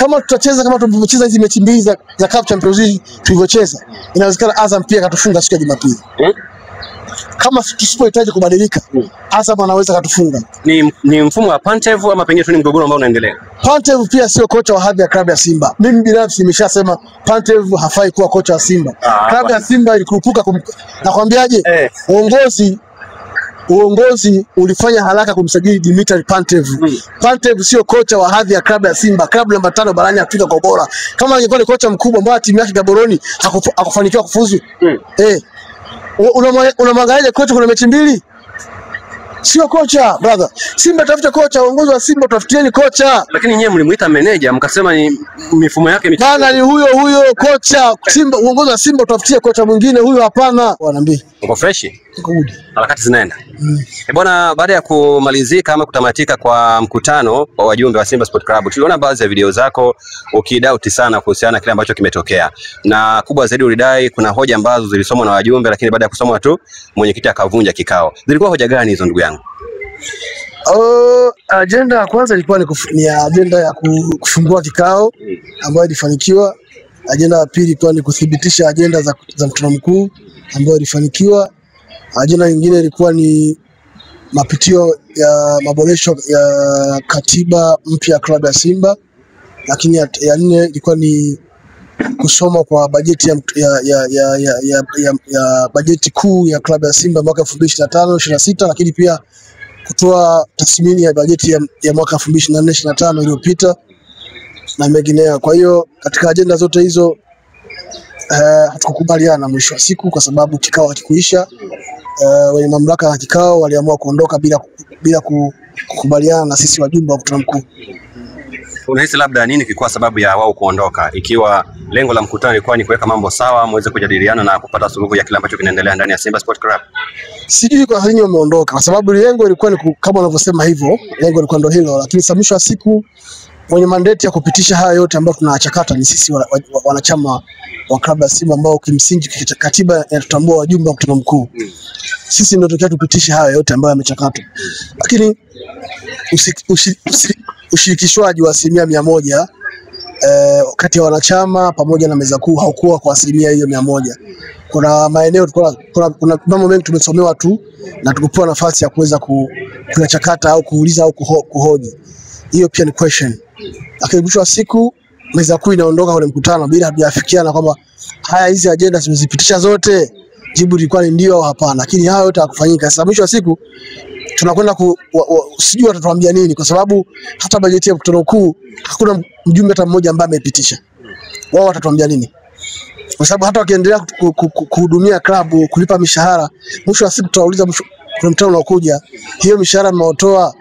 kama tutacheza kama tumecheza hizi mechi mbili za Cup Champions League tulivyocheza, inawezekana Azam pia katufunga siku ya Jumapili. Kama tusipohitaji kubadilika, Azam anaweza katufunga. Ni mfumo wa Pantev ama pengine tu ni mgogoro ambao unaendelea? Pantev pia sio kocha wa hadhi ya klabu ya Simba. Mimi binafsi nimeshasema Pantev hafai kuwa kocha wa Simba. Klabu ya Simba ilikurupuka nakwambiaje? Uongozi ulifanya haraka kumsajili Dimitri Pantev. Pantev sio kocha wa hadhi ya klabu ya Simba, klabu namba 5 barani Afrika kwa ubora. Kama angekuwa ni kocha mkubwa ambaye timu yake Gaborone hakufanikiwa kufuzu. Unamwangalia kocha kuna mechi mbili? Sio kocha, brother. Simba tafuta kocha, uongozi wa Simba tafutieni kocha. Lakini nyewe mlimuita manager mkasema ni mifumo yake bana ni huyo kocha. Simba uongozi wa Simba tafutie kocha mwingine, huyo hapana. Wanaambia uko fresh? Uko good. Harakati zinaenda. Bwana, baada ya kumalizika ama kutamatika kwa mkutano wa wajumbe wa Simba Sport Club, tuliona baadhi ya video zako ukidoubt sana kuhusiana na kile ambacho kimetokea. Na kubwa zaidi ulidai kuna hoja ambazo zilisomwa na wajumbe, lakini baada ya kusomwa tu mwenyekiti akavunja kikao. Zilikuwa hoja gani hizo ndugu yangu? Agenda ya kwanza ilikuwa ni agenda ya kufungua kikao ambayo ilifanikiwa. Agenda ya pili ilikuwa ni kudhibitisha agenda za mkutano mkuu ambayo ilifanikiwa. Agenda nyingine ilikuwa ni mapitio ya maboresho ya katiba mpya ya klabu ya Simba, lakini ya nne ilikuwa ni kusoma kwa bajeti ya bajeti kuu ya klabu ya Simba mwaka 2025-26, lakini pia kutoa tathmini ya bajeti ya mwaka 2024-25 iliyopita na mengineyo. Kwa hiyo katika agenda zote hizo hatukukubaliana mwisho wa siku kwa sababu kikao hakikuisha. Wenye mamlaka ya kikao waliamua kuondoka bila kukubaliana na sisi wajumbe wa mkutano mkuu. Unahisi labda nini kilikuwa sababu ya wao kuondoka, ikiwa lengo la mkutano lilikuwa ni kuweka mambo sawa, muweze kujadiliana na kupata suluhu ya kile ambacho kinaendelea ndani ya Simba Sport Club? Sijui kwa nini wameondoka, kwa sababu lengo lilikuwa ni kama unavyosema hivyo, lengo lilikuwa ndio hilo, lakini mwisho wa siku wenye mandate ya kupitisha haya yote ambayo tunayachakata ni sisi wanachama wa klabu ya Simba ambao kimsingi katiba inatutambua wajumbe wa mkutano mkuu. Sisi ndio tunataka tupitishe haya yote ambayo yamechakatwa. Lakini ushirikishwaji wa 100% kati ya wanachama pamoja na meza kuu haukuwa kwa 100%. Kuna maeneo kuna mambo mengi tumesomewa tu na tukupewa nafasi ya kuweza kuyachakata au kuuliza au kuhoji. Hiyo pia ni question. Lakini mwisho wa siku meza kuu inaondoka kwenye mkutano bila hatujafikiana kwamba hizi agenda tumezipitisha zote. Jibu lilikuwa ni ndio au hapana, lakini hayo yote hakufanyika. Sasa mwisho wa siku tunakwenda sijui watatuambia nini, kwa sababu hata bajeti ya mkutano mkuu hakuna mjumbe hata mmoja ambaye amepitisha. Wao watatuambia nini? Kwa sababu hata wakiendelea kuhudumia klabu, kulipa mishahara, mwisho wa siku tutauliza kuna mkutano unaokuja, hiyo mishahara mnaotoa,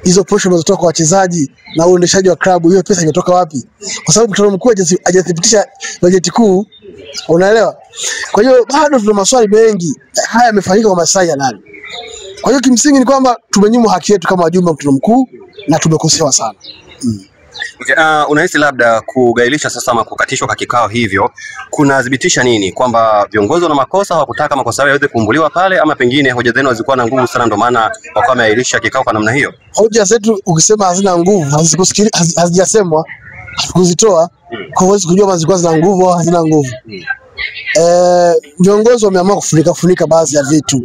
hizo posho mnazotoa kwa wachezaji na uendeshaji wa klabu, hiyo pesa imetoka wapi? Kwa sababu mkutano mkuu hajathibitisha bajeti kuu, unaelewa? Kwa hiyo bado tuna maswali mengi. Haya yamefanyika kwa maslahi ya nani? Kwa hiyo kimsingi ni kwamba tumenyimwa haki yetu kama wajumbe wa mkutano mkuu na tumekosewa sana. Okay, unahisi labda kugailisha sasa ama kukatishwa kwa kikao hivyo kunadhibitisha nini? Kwamba viongozi wana makosa, hawakutaka makosa yao yaweze kuumbuliwa pale, ama pengine hoja zenu hazikuwa na nguvu sana ndio maana wakawa wameahirisha kikao kwa namna hiyo? Hoja zetu ukisema hazina nguvu, hazijasemwa, hatukuzitoa, kwa hiyo kujua kama zilikuwa zina nguvu au hazina nguvu. Viongozi wameamua kufunika baadhi ya vitu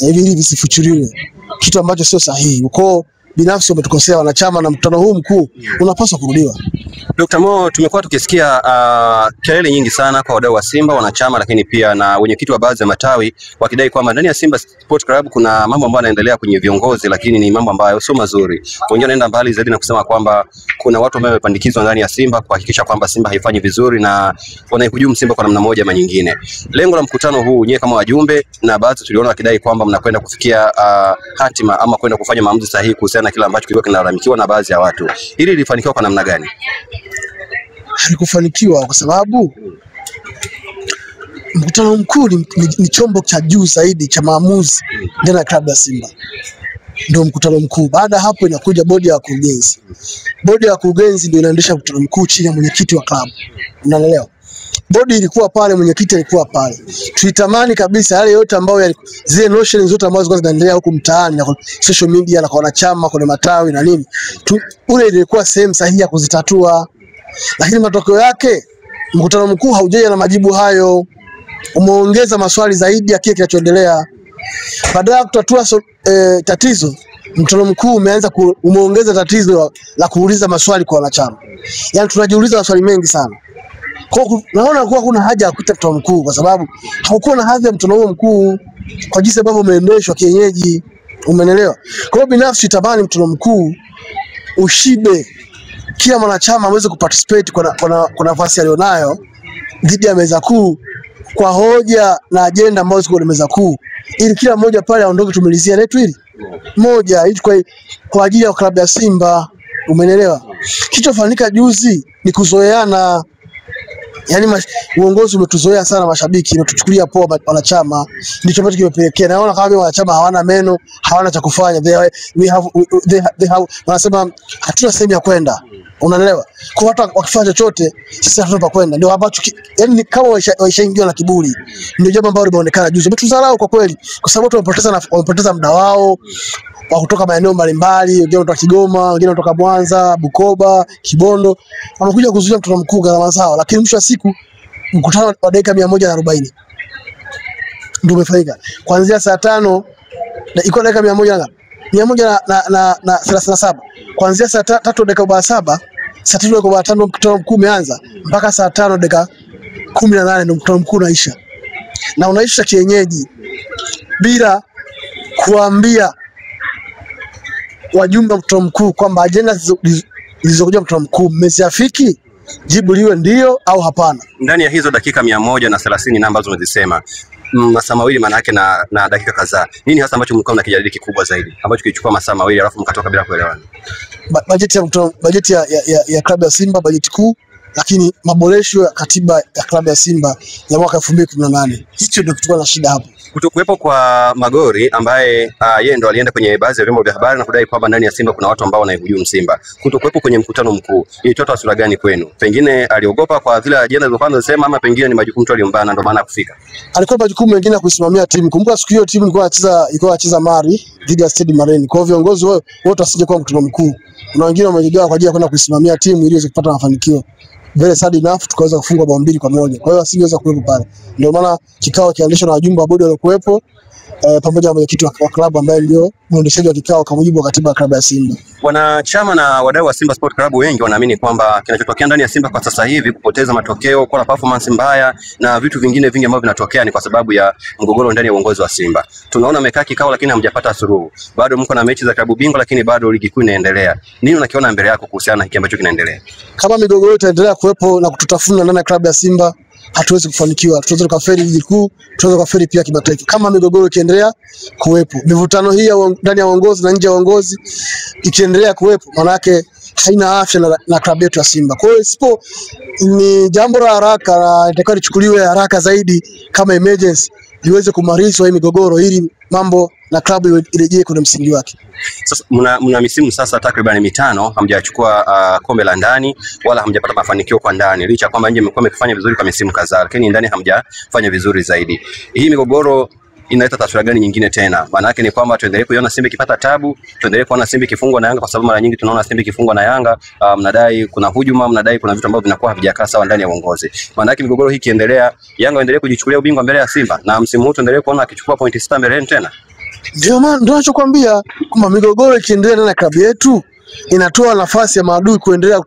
ili visifuchuliwe, kitu ambacho sio sahihi. Uko binafsi umetukosea wanachama, na mkutano huu mkuu unapaswa kurudiwa. Dr. Mo, tumekuwa tukisikia kelele nyingi sana kwa wadau wa Simba, wanachama, lakini pia na wenyekiti wa baadhi ya matawi wakidai kwamba ndani ya Simba Sport Club kuna mambo ambayo yanaendelea kwenye viongozi, lakini ni mambo ambayo sio mazuri. Wengine wanaenda mbali zaidi na kusema kwamba kuna watu ambao wamepandikizwa ndani ya Simba kuhakikisha kwamba Simba haifanyi vizuri na wanaihujumu Simba kwa namna moja ama nyingine. Lengo la mkutano huu nyewe kama wajumbe, na baadhi tuliona wakidai kwamba mnakwenda kufikia hatima ama kwenda kufanya maamuzi sahihi kuhusiana na kile ambacho kilikuwa kinalalamikiwa na baadhi ya watu. Hili lilifanikiwa kwa namna gani? Halikufanikiwa kwa sababu mkutano mkuu ni chombo cha juu zaidi cha maamuzi ndani ya klabu ya Simba. Ndio mkutano mkuu. Baada hapo inakuja bodi ya wakurugenzi. Bodi ya wakurugenzi ndio inaendesha mkutano mkuu chini ya mwenyekiti wa klabu. Unaelewa? Bodi ilikuwa pale, mwenyekiti alikuwa pale. Tulitamani kabisa yale yote ambayo zile notions zote ambazo zilikuwa zinaendelea huko mtaani na social media na kwa wanachama, kwa matawi na nini, ule ilikuwa sehemu sahihi ya kuzitatua. lakini matokeo yake mkutano mkuu haujaja na majibu hayo, umeongeza maswali zaidi ya kile kinachoendelea. Badala ya kutatua tatizo, mkutano mkuu umeongeza tatizo la kuuliza maswali kwa wanachama. Yaani tunajiuliza maswali mengi sana. Kwa naona kuwa kuna haja ya kuita mkutano mkuu kwa sababu haukuwa na hadhi ya mkutano huo mkuu kwa jinsi ambavyo umeendeshwa kienyeji, umeelewa? Kwa hiyo binafsi tabani mkutano mkuu ushibe, kila mwanachama aweze kuparticipate kwa nafasi alionayo dhidi ya meza kuu kwa hoja na agenda ambazo ziko kwenye meza kuu, ili kila mmoja pale aondoke tumalizia letu hili moja ili kwa ajili ya klabu ya Simba, umeelewa? Kilichofanyika juzi ni kuzoeana. Yaani uongozi umetuzoea sana mashabiki, umetuchukulia poa wanachama, ndicho ambacho kimepelekea. Naona kama wanachama hawana meno, hawana cha kufanya. They have wanasema hatuna sehemu ya kwenda. Unaelewa? Kwa watu wakifanya chochote, sisi hatuna pa kwenda. Ndio ambacho yaani ni kama waishaingiwa na kiburi. Ndio jambo ambalo limeonekana juzi. Umetudharau kwa kweli, kwa sababu wamepoteza muda wao wa kutoka maeneo mbalimbali, wengine kutoka Kigoma, wengine kutoka Mwanza, Bukoba, Kibondo, wamekuja kuzuia mkutano mkuu gharama zao, lakini mwisho wa siku mkutano wa dakika 140 ndio umefanyika. Kuanzia saa 5 iko dakika 137. Kuanzia saa 3 dakika 47, saa 3 dakika 45 mkutano mkuu umeanza mpaka saa 5 dakika 18 ndio mkutano mkuu unaisha. Na unaisha kienyeji bila kuambia wajumbe mkutano mkuu kwamba agenda zilizokuja mkutano mkuu mmeziafiki, jibu liwe ndio au hapana. Ndani ya hizo dakika 130 ambazo umezisema, masaa mawili maana yake na dakika kadhaa, nini hasa ambacho mlikuwa mnakijadili kikubwa zaidi ambacho kilichukua masaa mawili alafu mkatoka bila kuelewana? Bajeti ya klabu ya Simba, bajeti kuu, lakini maboresho ya katiba ya klabu ya Simba ya mwaka 2018. Hicho ndio kilikuwa na shida hapo. Kutokuwepo kwa Magori ambaye yeye ndo alienda kwenye baadhi ya vyombo vya habari na kudai kwamba ndani ya Simba kuna watu ambao wanaihujumu Simba. Kutokuwepo kwenye mkutano mkuu ilitoa taswira gani kwenu? Pengine aliogopa kwa zile ajenda zilizokuwa zinasema, ama pengine ni majukumu tu aliombana ndio maana kufika? Alikuwa majukumu mengine ya kusimamia timu. Kumbuka siku hiyo timu ilikuwa inacheza Mari dhidi ya Stade Marine. Kwa hiyo viongozi wote wasije kwa mkutano mkuu. Kuna wengine wamejigawa kwa ajili ya kwenda kusimamia timu ili iweze kupata mafanikio. Very sad enough tukaweza kufungwa bao 2-1. Kwa hiyo asingeweza kuwepo pale. Ndio maana kikao kiandishwa na wajumbe wa bodi waliokuwepo pamoja na mwenyekiti wa klabu ambaye ndio muendeshaji wa kikao kwa mujibu wa katiba ya klabu ya Simba. Wanachama na wadau wa Simba Sport Club wengi wanaamini kwamba kinachotokea ndani ya Simba kwa sasa hivi, kupoteza matokeo, kuwa na performance mbaya na vitu vingine vingi ambavyo vinatokea, ni kwa sababu ya mgogoro ndani ya uongozi wa Simba. Tunaona mmekaa kikao lakini hamjapata suluhu. Bado mko na mechi za klabu bingwa lakini bado ligi kuu inaendelea. Nini unakiona mbele yako kuhusiana na hiki ambacho kinaendelea? Kama migogoro itaendelea kuwepo na kututafuna ndani ya klabu ya Simba, hatuwezi kufanikiwa. Tutaweza tukaferi ligi kuu, tutaweza kuferi pia kimataifa. Kama migogoro ikiendelea kuwepo, mivutano hii ndani ya uongozi na nje ya uongozi ikiendelea kuwepo, maana yake haina afya na klabu yetu ya Simba. Kwa hiyo ni jambo la haraka na inatakiwa lichukuliwe haraka zaidi kama emergency liweze kumalizwa hii migogoro ili mambo na klabu irejee kwenye msingi wake. Sasa mna misimu sasa takriban 5 hamjachukua kombe la ndani wala hamjapata mafanikio kwa ndani, licha kwamba nje mmekuwa mkifanya vizuri kwa misimu kadhaa, lakini ndani hamjafanya vizuri zaidi. Hii migogoro inaleta taswira gani nyingine tena? Maana yake ni kwamba tuendelee kuiona Simba ikipata tabu, tuendelee kuona Simba ikifungwa na Yanga, kwa sababu mara nyingi tunaona Simba ikifungwa na Yanga, mnadai kuna hujuma, mnadai kuna vitu ambavyo vinakuwa havijakaa sawa ndani ya uongozi. Maana yake migogoro hii ikiendelea, Yanga endelee kujichukulia ubingwa mbele ya Simba na msimu huu tuendelee kuona akichukua pointi 6 mbele tena. Ndio maana ndio nachokuambia kwamba migogoro ikiendelea ndani ya klabu yetu inatoa nafasi ya maadui kuendelea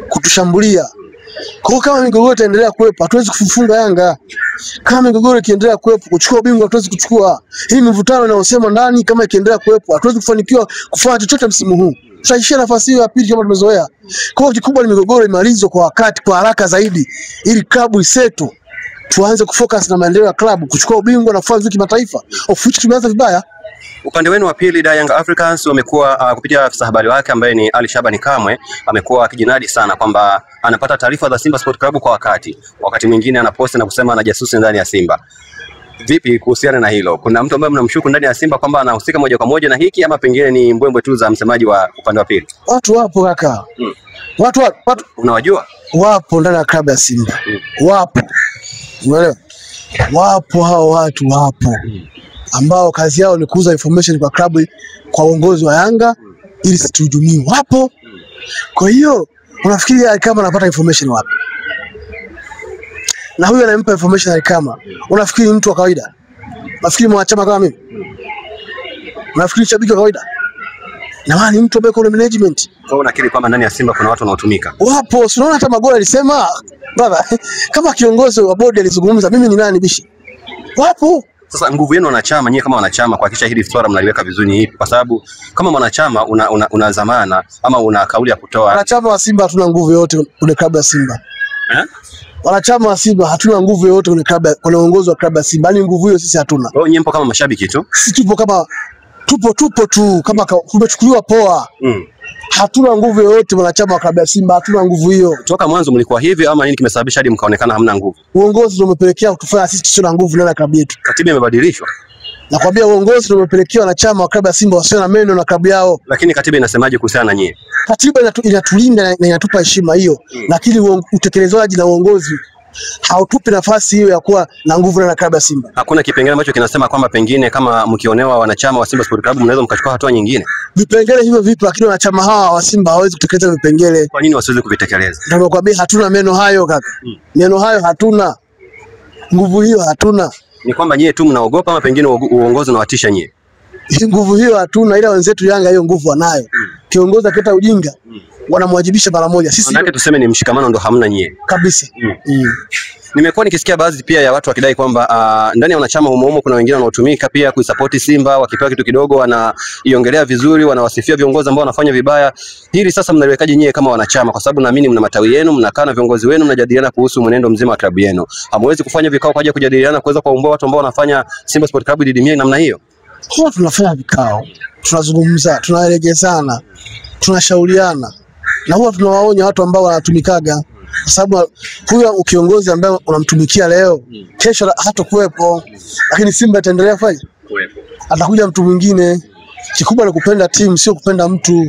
kutushambulia. Kwa kama migogoro itaendelea kuwepo, hatuwezi kufunga Yanga. Kama migogoro ikiendelea kuwepo, kuchukua ubingwa hatuwezi kuchukua. Hii mivutano inayosema ndani kama ikiendelea kuwepo, hatuwezi kufanikiwa kufanya chochote msimu huu. Tutaishia nafasi hiyo ya pili kama tumezoea. Kwa hiyo kikubwa ni migogoro imalizwe kwa wakati, kwa haraka zaidi, ili klabu iseto. Tuanze kufocus na maendeleo ya klabu, kuchukua ubingwa na kufanya vizuri kimataifa. Of which tumeanza vibaya. Upande wenu wa pili, Young Africans wamekuwa kupitia afisa habari wake ambaye ni Ali Shabani Kamwe, amekuwa akijinadi sana kwamba anapata taarifa za Simba Sport Club kwa wakati mwingine anaposti na kusema anajasusi ndani ya Simba. Vipi kuhusiana na hilo? Kuna mtu ambaye mnamshuku ndani ya Simba kwamba anahusika moja kwa moja na hiki, ama pengine ni mbwembwe tu za msemaji wa upande wa pili? Watu wapo kaka. Watu unawajua? Wapo ndani ya klabu ya Simba. Wapo. Unaelewa? Wapo hao watu wapo. Ambao kazi yao ni kuuza information kwa klabu, kwa uongozi wa Yanga ili situhujumiwe. Wapo. Kwa hiyo Unafikiri Alikama anapata information wapi? Na huyu anampa information Alikama, unafikiri mtu wa kawaida? Unafikiri mwanachama kama mimi? Unafikiri shabiki wa kawaida? Na maana ni mtu ambaye kuna management. Kwa hiyo unakiri kwamba ndani ya Simba kuna watu wanaotumika? Wapo, unaona hata Magoli alisema, brother, kama kiongozi wa bodi alizungumza, mimi ni nani bishi? Wapo. Sasa nguvu yenu wanachama, nyie kama wanachama kuhakikisha hili swala mnaliweka vizuri ni ipi? Kwa sababu kama mwanachama una zamana ama una kauli ya kutoa. Wanachama wa Simba hatuna nguvu yote kwenye klabu ya Simba. Wanachama wa Simba hatuna nguvu yote kwenye uongozi wa klabu ya Simba. Yaani nguvu hiyo sisi hatuna. Kwa hiyo nyie mpo kama mashabiki tu? Sisi tupo kama tupo tu kama tumechukuliwa poa. Hatuna nguvu yoyote wanachama wa klabu ya Simba, hatuna nguvu hiyo. Toka mwanzo mlikuwa hivi ama nini kimesababisha hadi mkaonekana hamna nguvu? Uongozi ndio umepelekea kutufanya sisi tusio na nguvu ndani ya klabu yetu. Katiba imebadilishwa. Nakwambia uongozi ndio umepelekea wanachama wa klabu ya Simba wasio na meno na klabu yao. Lakini katiba inasemaje kuhusiana na nyie? Katiba inatulinda na inatupa heshima hiyo. Lakini utekelezaji na uongozi hautupi nafasi hiyo ya kuwa na nguvu na klabu ya Simba. Hakuna kipengele ambacho kinasema kwamba pengine kama mkionewa wanachama wa Simba Sport Club mnaweza mkachukua hatua nyingine? Vipengele hivyo vipo, lakini wanachama hawa wa Simba hawezi kutekeleza vipengele. Kwa nini wasiweze kuvitekeleza? Ndio nakwambia hatuna meno hayo kaka. Meno hayo hatuna. Nguvu hiyo hatuna. Ni kwamba nyie tu mnaogopa ama pengine uongozi unawatisha nyie? Nguvu hiyo hatuna, ila wenzetu Yanga hiyo nguvu wanayo. Kiongozi akileta ujinga wanamwajibisha mara moja. Sisi ndio tuseme ni mshikamano ndo hamna nyie. Kabisa. Nimekuwa nikisikia baadhi pia ya watu wakidai kwamba ndani ya wanachama humo kuna wengine wanaotumika pia kuisupport Simba, wakipewa kitu kidogo wanaiongelea vizuri, wanawasifia viongozi ambao wanafanya vibaya. Hili sasa mnaliwekaje nyie kama wanachama? Kwa sababu naamini mna matawi yenu, mnakaa na viongozi wenu, mnajadiliana kuhusu mwenendo mzima wa klabu yenu. Hamwezi kufanya vikao kwa ajili ya kujadiliana kuweza kuwaongoa watu ambao wanafanya Simba Sport Club didimie namna hiyo? Huwa tunafanya vikao, tunazungumza, tunaelekezana, tunashauriana. Na huwa tunawaonya watu ambao wanatumikaga. Kwa sababu huyo kiongozi ambaye unamtumikia leo, kesho hatakuwepo. Lakini Simba itaendelea kufanya kuwepo. Atakuja mtu mwingine. Kikubwa ni kupenda timu, sio kupenda mtu.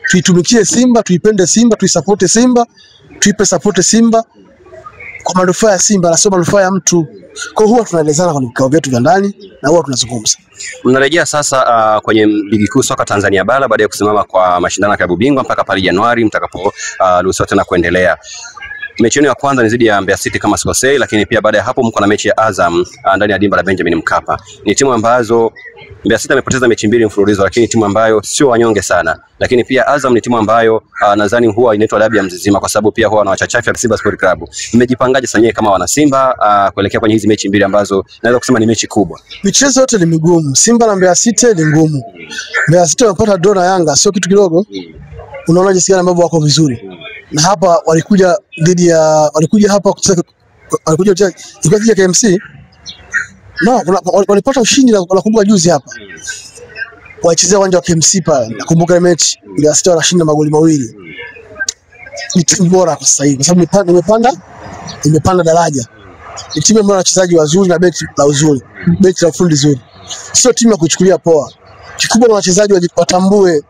Tuitumikie Simba, tuipende Simba, tuisupport Simba, tuipe support Simba kwa manufaa ya Simba na sio manufaa ya mtu. Kwa hiyo huwa tunaelezana kwa vikao vyetu vya ndani na huwa tunazungumza. Mnarejea sasa kwenye ligi kuu soka Tanzania bara baada ya kusimama kwa mashindano ya klabu bingwa mpaka pale Januari mtakapo ruhusiwa tena kuendelea. Mechi yenu ya kwanza ni dhidi ya Mbeya City kama sikosei, lakini pia baada ya hapo mko na mechi ya Azam ndani ya dimba la Benjamin Mkapa. Ni timu ambazo Mbeya City amepoteza mechi 2 mfululizo, lakini timu ambayo sio wanyonge sana. Lakini pia Azam ni timu ambayo nadhani huwa inaitwa dabi ya Mzizima kwa sababu pia huwa na wachachafi wa Simba Sport Club. Mmejipangaje sasa kama wana Simba kuelekea kwenye hizi mechi 2 ambazo naweza kusema ni mechi kubwa? Michezo yote ni migumu. Simba na Mbeya City ni ngumu. Mbeya City wamepata draw na Yanga, sio kitu kidogo. Unaona jinsi gani ambavyo wako vizuri. Na hapa walikuja hapa kucheza dhidi ya KMC. No, walipata ushindi na nakumbuka juzi hapa. Walichezea uwanja wa KMC pale. Nakumbuka mechi Mbeya City wanashinda magoli 2. Ni timu bora kwa sasa hivi kwa sababu imepanda daraja. Ni timu ambayo wachezaji wazuri na benchi la uzuri. Benchi la ufundi zuri. Sio timu ya kuchukulia poa. Kikubwa na wachezaji watambue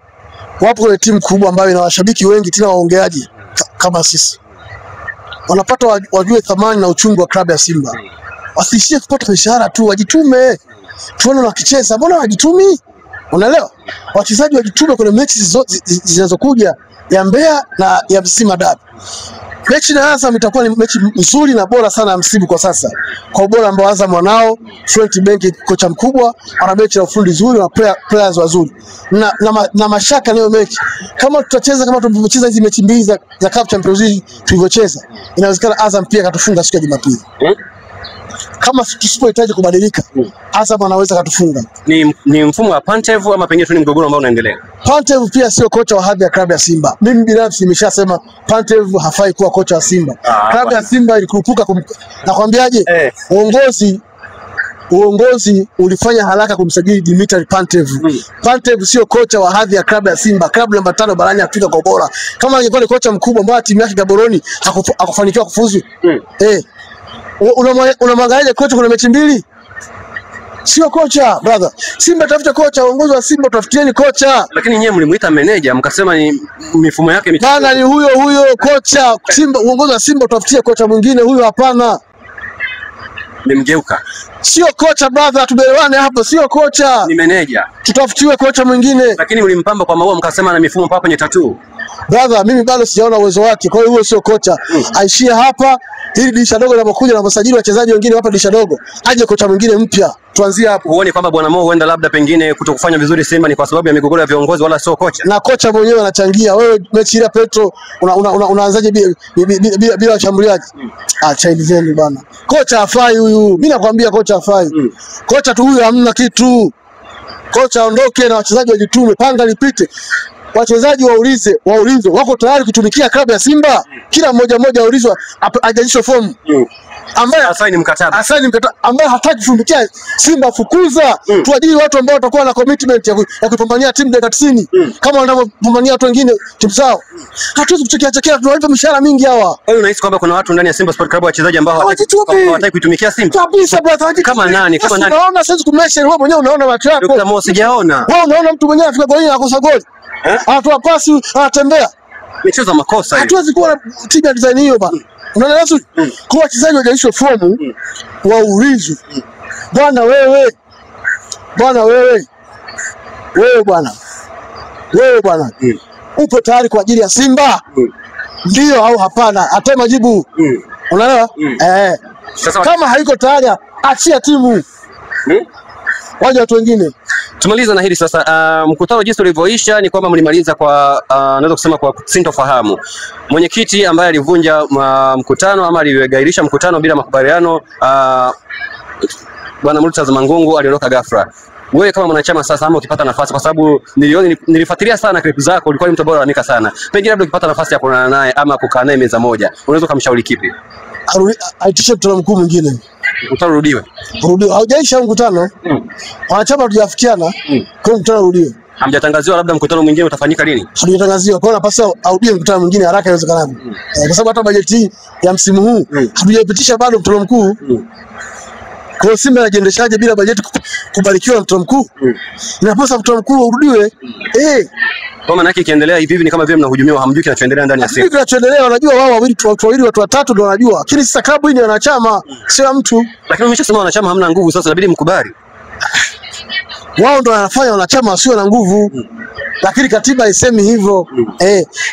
wapo kwenye timu kubwa ambayo ina washabiki wengi tena waongeaji kama sisi. Wanapata wajue thamani na uchungu wa klabu ya Simba. Wasishie kupata mishahara tu, wajitume. Tuone wakicheza, mbona wajitumi? Unaelewa? Wachezaji wajitume kwenye mechi zinazokuja ya Mbeya na ya Mzizima Dabi. Mechi na Azam itakuwa ni mechi nzuri na bora sana ya msimu kwa sasa. Kwa ubora ambao Azam wanao, Frank Benki kocha mkubwa, ana mechi ya ufundi nzuri na players wazuri. Na mashaka leo mechi. Kama tutacheza kama tulivyocheza hizi mechi 2 za Cup Champions League tulivyocheza, inawezekana Azam pia katufunga siku ya Jumapili. Kama tusipohitaji kubadilika, Azam anaweza katufunga. Ni mfumo wa Pantev ama pengine tu ni mgogoro ambao unaendelea? Pantev pia sio kocha wa hadhi ya klabu ya Simba. Mimi binafsi nimeshasema Pantev hafai kuwa kocha wa Simba. Klabu ya Simba ilikurupuka nakwambiaje? Uongozi ulifanya haraka kumsajili Dimitri Pantev. Pantev sio kocha wa hadhi ya klabu ya Simba, klabu namba 5 barani Afrika kwa bora. Kama angekuwa ni kocha mkubwa mbona timu yake Gaboroni hakufanikiwa kufuzu? Unamwangalia kocha kuna mechi 2? Sio kocha, brother. Simba tafuta kocha, uongozi wa Simba tafutieni kocha. Lakini nyewe mlimuita manager mkasema ni mifumo yake bana ni huyo kocha. Simba uongozi wa Simba tafutie kocha mwingine, huyo hapana. Nimgeuka. Sio kocha brother, tubelewane hapo, sio kocha. Ni manager. Tutafutiwe kocha mwingine. Lakini mlimpamba kwa maua mkasema na mifumo mpaka kwenye tattoo. Brother, mimi bado sijaona uwezo wake. Kwa hiyo huyo sio kocha. Aishie hapa. Hili dirisha dogo linapokuja na msajili wachezaji wengine hapa dirisha dogo. Aje kocha mwingine mpya. Tuanzie hapo. Huoni kwamba Bwana Mo huenda labda pengine kutokufanya vizuri Simba ni kwa sababu ya migogoro ya viongozi wala sio kocha? Na kocha mwenyewe anachangia. Wewe mechi ile Petro unaanzaje bila washambuliaji? Chailizeni bana. Kocha hafai huyu. Mimi nakwambia kocha hafai. Kocha tu huyu hamna kitu. Kocha aondoke na wachezaji wajitume, panga lipite. Wachezaji waulizwe wako tayari kutumikia klabu ya Simba. Kila mmoja aulizwa ajalisho fomu. Ambaye asaini mkataba ambaye hataki kutumikia Simba fukuza. Tuajiri watu ambao watakuwa na commitment ya kupambania timu dakika 90 kama wanavyopambania watu wengine timu zao. Hatuwezi kuchekea tunawalipa mishahara mingi hawa. Wewe unahisi kwamba kuna watu ndani ya Simba Sport Club wachezaji ambao hawataki kuitumikia Simba? Kabisa brother. Kama nani? Unaona sasa kumesha wewe mwenyewe unaona watu wako. Dr. Mo sijaona. Wewe unaona mtu mwenyewe afika golini anakosa goli. Anatoa pasi, anatembea. Michezo makosa hiyo. Hatuwezi kuwa na timu ya design hiyo bana. Unaona sasa kwa wachezaji wajalishwe fomu waulizwe. Bwana wewe. Wewe bwana. Upo tayari kwa ajili ya Simba? Ndio au hapana? Atoe majibu. Unaelewa? Sasa kama haiko tayari achia timu. Waje watu wengine. Tumaliza na hili sasa. Mkutano jinsi ulivyoisha ni kwamba mlimaliza kwa naweza kusema kwa sintofahamu. Mwenyekiti ambaye alivunja mkutano ama aligairisha mkutano bila makubaliano, Bwana Murtaza Mangungu aliondoka ghafla. Wewe kama mwanachama sasa, ama ukipata nafasi, kwa sababu nilifuatilia sana clip zako, ulikuwa ni mtu bora anika sana, pengine labda ukipata nafasi ya kuonana naye ama kukaa naye meza moja, unaweza kumshauri kipi? Aitishe mkutano mkuu mwingine. Mkutano rudiwe. Haujaisha mkutano. Wanachama hatujafikiana. Kwa mkutano rudiwe. Hamjatangaziwa labda mkutano mwingine utafanyika lini? Hatujatangaziwa. Kwa hiyo napaswa arudie mkutano mwingine haraka iwezekanavyo. Kwa sababu hata bajeti ya msimu huu hatujaipitisha bado mkutano mkuu. Kwa hiyo Simba inajiendeshaje bila bajeti kubarikiwa na mkutano mkuu? Inapaswa mkutano mkuu urudiwe. Kwa maana yake ikiendelea hivi ni kama vile mnahujumiwa, hamjui kinachoendelea ndani ya Simba. Kinachoendelea wanajua wao wawili watu watatu ndio wanajua. Lakini sasa klabu hii ni wanachama, sio mtu. Lakini umeshasema wanachama hamna nguvu, sasa inabidi mkubali. Wao ndio wanafanya wanachama wasio na nguvu. Lakini katiba haisemi hivyo.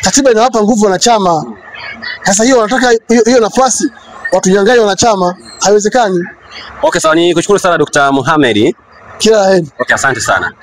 Katiba inawapa nguvu wanachama. Sasa hiyo wanataka hiyo nafasi watu nyang'anye wanachama, haiwezekani. Okay, sawa, nikushukuru sana Dr. Mohamed. Kila la heri. Okay, asante sana.